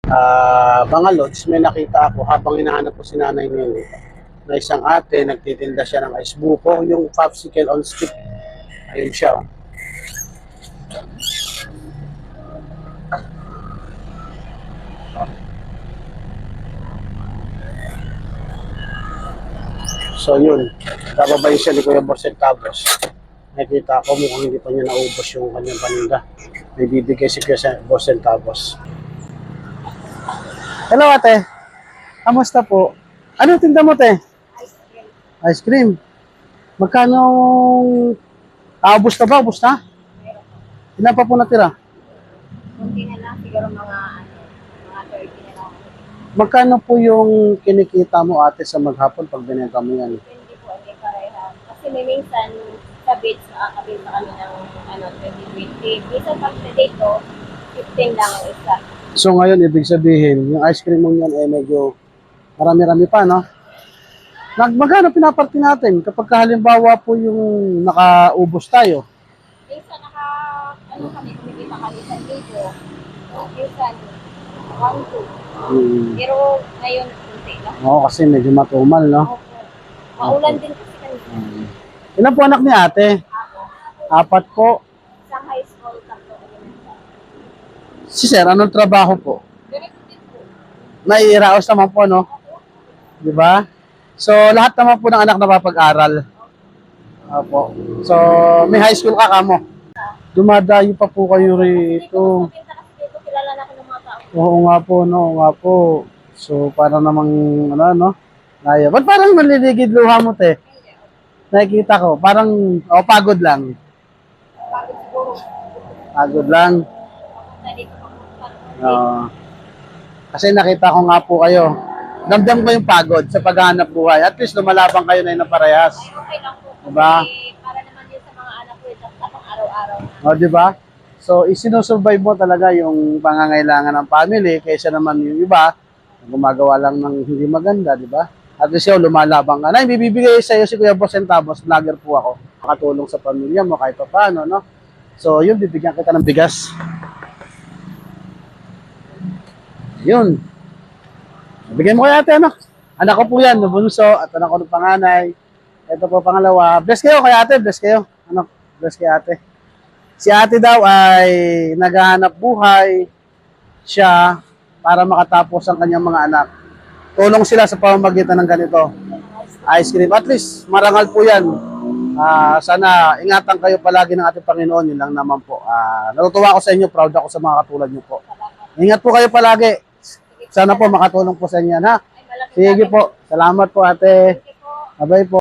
mga lods, may nakita ako habang hinahanap ko si Nanay Nene na isang ate, nagtitinda siya ng ice buko, yung popsicle on stick. Ayun siya. Oh. So yun, kababayin siya ni Kuya Boss Tapos. Nakita ko mukhang hindi pa niya naubos yung kanyang paninda. May bibigay si Kuya Boss Tapos. Hello ate, kamusta po? Anong tinda mo te? Ice cream. Magkano? Ubos na ba? Ubos na? Ilan pa po natira? Kunti na lang, siguro mga 30 na lang. Magkano po yung kinikita mo ate sa maghapon pag binenta mo yan? Hindi po, hindi pareha. Kasi may minsan, sa beach, nakakabit na kami ng 20-20. Minsan pag sa dito, 15 lang ang isa. So ngayon, ibig sabihin, yung ice cream mo yan medyo marami-rami pa, no? Magkano pinaparte natin kapag halimbawa po yung nakaubos tayo? Minsan kami, kumikita kami sa dito. Minsan, 1-2. Pero ngayon, kunti lang. Oo, kasi medyo matumal, no? Maulan din kasi kanina. Ilan po anak ni ate? Apat po. Sa high school, 3. Si sir, anong trabaho po? Ganito din po. Naiiraos naman po, no? Di ba? So, lahat naman po ng anak napapag-aral. Opo. So, may high school ka kamo. Dumadayo pa po kayo rito. Dito, kilala na ako ng mga tao. Oo nga po, no? Oo nga po. So, parang namang, no? Naya. Ba't parang naliligid luha mo, te? Nakikita ko. Parang, pagod lang. Pagod siguro. Pagod lang. Dito pa. Kasi nakita ko nga po kayo. Damdam ko yung pagod sa paghahanap buhay. At least lumalabang kayo na parehas. Okay lang po. Diba? Para naman yun sa mga anak ko, sa pang-araw-araw. O, diba? So, isinusurvive mo talaga yung pangangailangan ng family kaysa naman yung iba, gumagawa lang ng hindi maganda, diba? At least yun, lumalabang ka. Na, bibigay sa'yo si Kuya Boss Tapos, vlogger po ako. Makatulong sa pamilya mo kahit pa paano, no? So, yun, bibigyan kita ng bigas. Yun. Bigyan mo kaya ate, ano? Anak ko po yan, nabunso, at anak ko ng panganay. Ito po pangalawa. Bless kayo kaya ate, bless kayo. Ano? Bless kayo ate. Si ate daw ay naghahanap buhay siya para makatapos ang kanyang mga anak. Tulong sila sa pamamagitan ng ganito. Ice cream. At least, marangal po yan. Sana ingatan kayo palagi ng ating Panginoon. Yun lang naman po. Natutuwa ako sa inyo. Proud ako sa mga katulad nyo po. Ingat po kayo palagi. Sana po makatulong po sa inyo. Ha? Sige po. Salamat po ate. Bye-bye po.